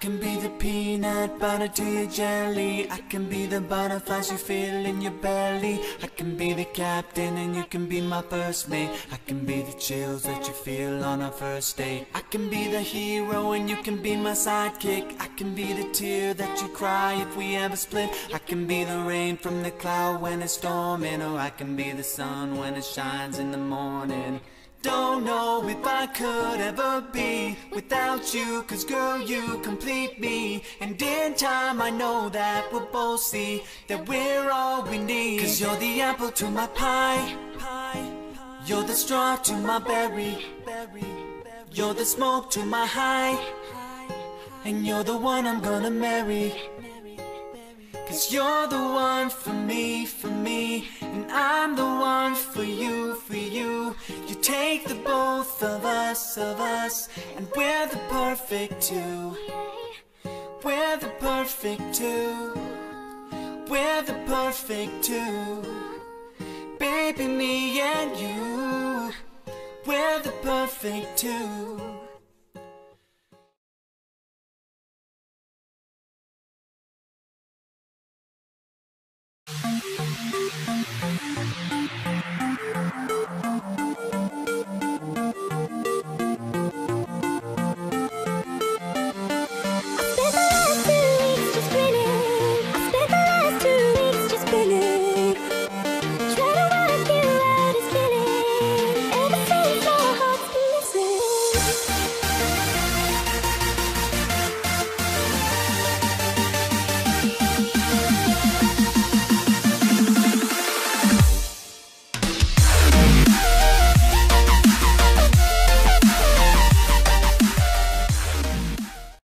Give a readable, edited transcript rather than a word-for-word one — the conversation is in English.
can be the peanut butter to your jelly. I can be the butterflies you feel in your belly. I can be the captain and you can be my first mate. I can be the chills that you feel on our first date. I can be the hero and you can be my sidekick. I can be the tear that you cry if we ever split. I can be the rain from the cloud when it's storming, or I can be the sun when it shines in the morning. Don't know if I could ever be without you, 'cause girl, you complete me. And in time I know that we'll both see that we're all we need. 'Cause you're the apple to my pie, you're the straw to my berry, you're the smoke to my high, and you're the one I'm gonna marry. 'Cause you're the one for me, and I'm the one for you, You take the both of us, and we're the perfect two. We're the perfect two. We're the perfect two. Baby, me and you, we're the perfect two.